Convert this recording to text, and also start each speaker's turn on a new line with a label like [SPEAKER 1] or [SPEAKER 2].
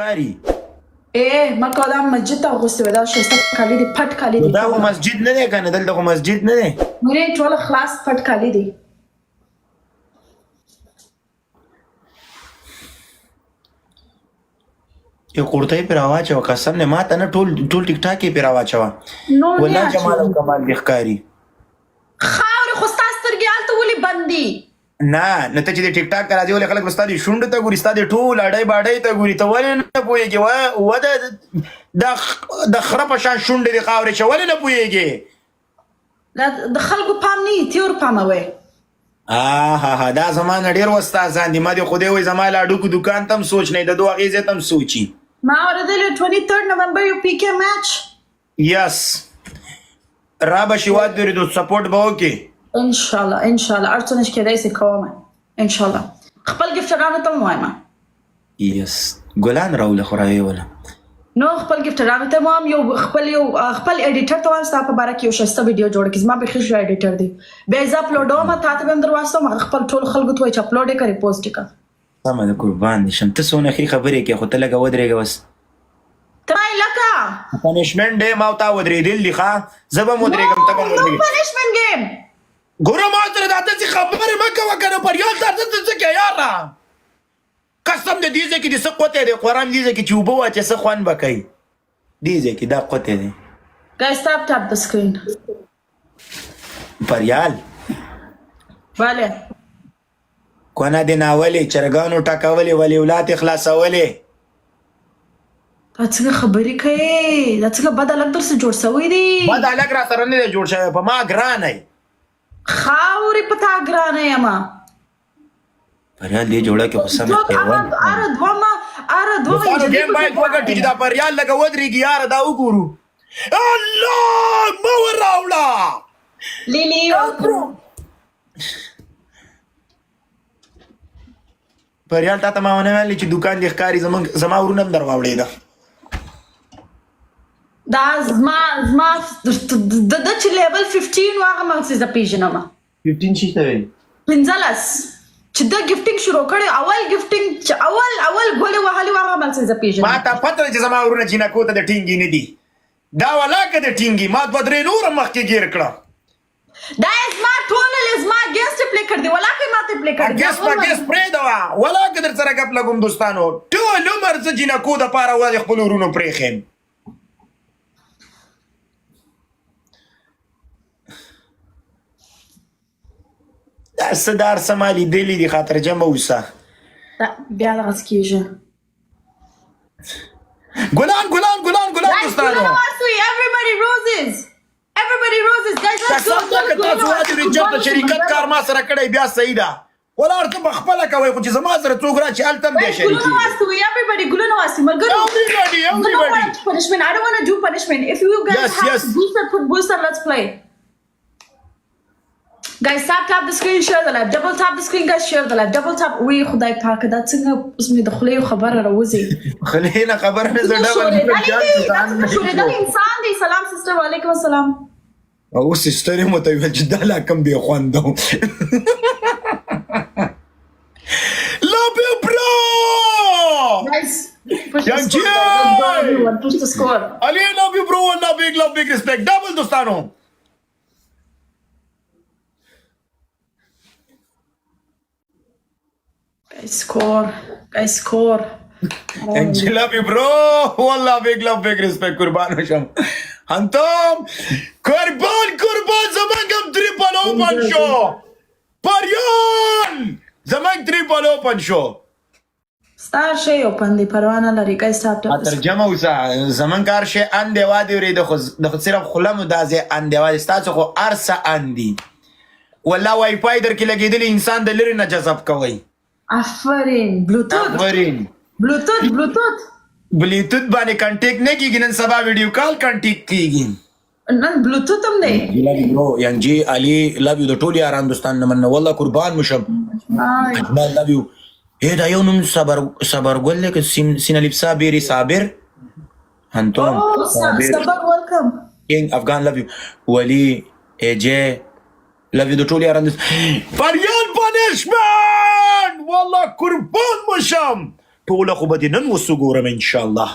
[SPEAKER 1] کاری
[SPEAKER 2] ما کوه دا مسجد ته اغوستې وې دا ښایسته کالي دي پټ کالي دي
[SPEAKER 1] دا خو مسجد نه دی کنه دلته خو مسجد نه دی
[SPEAKER 2] مې ټول خلاص پټ کالي دي
[SPEAKER 1] یو قرطه پې راواچوه قسم نه ما ته نه ټول ټیک ټاک یې پې راواچوه
[SPEAKER 2] نو
[SPEAKER 1] والله جمال او کمال دې ښکاري
[SPEAKER 2] خاورې خو ستا سترګې هلته ولې بند دي
[SPEAKER 1] نه ته چې د ټیک ټاک ته راځي ولې خلک به ستا دې شونډو ته ګوري ستا دې ټول اډۍ باډۍ ته ګوري ته ولې نه پوهېږې د خره په شان شونډې دې خاورې چې ولې نه پوهېږې
[SPEAKER 2] د خلکو پام نه تیور پاموي
[SPEAKER 1] دا زما نه ډېر استادان دي ما دې خدای وایي زما له هډوکو دوکان ته هم سوچ نه د دوه اغېزې ته هم سوچي
[SPEAKER 2] ما اورېدلی 23 نومبر یو پی کې میچ
[SPEAKER 1] یس را به شي واد درې دو سپورټ به وکړي
[SPEAKER 2] انشاءالله هر څه نشي کېدای سي کومه انشاءالله خپل ګفټرانو ته مو وایم
[SPEAKER 1] یس ګلان راوله خو راویوله
[SPEAKER 2] نو خپل ګفټرانو ته مو هم یو خپل ایډیټر ته وایم ستا په باره کې یو ښایسته ویډیو جوړ کړي زما بیخي ښه ایډیټر دی بیا یې زه اپلوډوم تا ته به هم در واستوم خپل ټول خلکو ته وایي چې اپلوډ یې کړې پوسټ یې کړه
[SPEAKER 1] سمه ده قربان دي شم ته څونه ښې خبرې کوې خو ته لږه ودرېږه بس
[SPEAKER 2] ته وایې لکه
[SPEAKER 1] پنشمنټ دی ما او تا ودرېدل دي ښه زه به م ودرېږم ته به م ودرېږې
[SPEAKER 2] پنشمنټ گیم
[SPEAKER 1] ګوره ما سره دا داسې خبرې مه کوه که نه پریال تا ته څه کوې یاره قسم د دې ځای کې دې څه قوتی دی قرآن دې ځای کې چې اوبه واچې څه خوند به کوي دې ځای کې دا قوتی دی
[SPEAKER 2] guys tap the screen
[SPEAKER 1] پریال
[SPEAKER 2] بله
[SPEAKER 1] کونه دې ناولې چرګانو ټکولې ولې اولاد خلاصولې
[SPEAKER 2] دا څنګه خبرې کوې دا څنګه بد هلک درسه جوړ سوی دی
[SPEAKER 1] بد هلک را سره نه دی جوړ شوی په ما ګرانی
[SPEAKER 2] خاورې په تا ګرانه یمه
[SPEAKER 1] پریال دې جوړه کې خو سمه حیوان
[SPEAKER 2] اره دومه
[SPEAKER 1] دوستانو ګیم باید وګټي چې دا پریال لکه ودرېږي یاره دا وګورو الله مه وراوړه
[SPEAKER 2] لیلی
[SPEAKER 1] پریال تا ته ما ونه ویلې چې دوکان دې ښکاري زما ورونه هم در واوړېده
[SPEAKER 2] دا زما د چې لیول 15 و هغه مغزي زه پېژنم
[SPEAKER 1] 15 شي ته ویل
[SPEAKER 2] 15 چې دا ګفټینګ شروع کړی اول ګفټینګ چې اول ګولې وهلې و هغه مغزي زه پېژنم
[SPEAKER 1] ما ته پته ده چې زما ورونه جینکو ته د ټینګي نه دي دا ولاکه د ټینګي ما دوه درې نور مخکې ګیر کړه
[SPEAKER 2] دا زما ټول زما ګیسټ پلی کړ دی ولاکه ماته پلی کړ دی
[SPEAKER 1] ګیس پرې دا ولاکه در سره غپ لګوم دوستانو ټول عمر زه جینکو د پاره ولې خپل ورونو پرېښیم دا څه دار څه ما لیدلي دي خاطر جمع اوسه
[SPEAKER 2] بیا دغسې کېږي
[SPEAKER 1] ګلان دوستانو
[SPEAKER 2] Everybody roses guys let's go
[SPEAKER 1] که تاسو واجب رجب د شریکت کار ما سره کړی بیا صحیح ده ولاړ ته په خپله کوئ خو چې زما سره څوک راشي هلته هم دی شریکي
[SPEAKER 2] ګلونه واستوي ملګرو
[SPEAKER 1] Everybody.
[SPEAKER 2] punishment I don't want to do punishment if you guys have booster put booster let's play guys tap the screen share the live double tap the screen guys share the live double tap وی خدای پاک دا څنګه اوس مې د خولې خبره راوځي
[SPEAKER 1] خلې نه خبره نه زه ډبل
[SPEAKER 2] انسان دی سلام سسټر وعلیکم السلام
[SPEAKER 1] او سسټر یې مته ویل چې دا لا کم بې خوندو love you bro
[SPEAKER 2] guys
[SPEAKER 1] Young Jay!
[SPEAKER 2] push the score
[SPEAKER 1] Ali love you bro love big respect double دوستانو
[SPEAKER 2] guys score
[SPEAKER 1] Young Jay love you bro والله big respect قربان شم انتم قربان زمان کم تریپل اوپن شو پریان زمان تریپل اوپن شو
[SPEAKER 2] ستار شي اوپن دی پروانه لري guys tap
[SPEAKER 1] ترجمه اوسه زمان کار شي ان دی وادي ورې د خو صرف خلمو دازه ان دی وادي ستاسو خو ارسه ان دی والله وای فای در کې لګیدل انسان د لری نه جذب کوي
[SPEAKER 2] افرین بلوتوث
[SPEAKER 1] باندې کانټیکټ نه کیږي نن سبا ویډیو کال کانټیکټ کیږي
[SPEAKER 2] نن بلوتوث هم دی
[SPEAKER 1] برو ینګ جی علي لو یو د ټول یاران دوستان نه مننه والله قربان مشم اقبال لو یو دا یو نوم صبر ګل کې سینالیب صابر انتم
[SPEAKER 2] صبر ویلکم
[SPEAKER 1] کینګ افغان لو یو ولی اجه لو یو د ټول یاران پریان پنشمنت والله قربان مشم ټوله خو به دې نن اوس وګورم انشاءالله.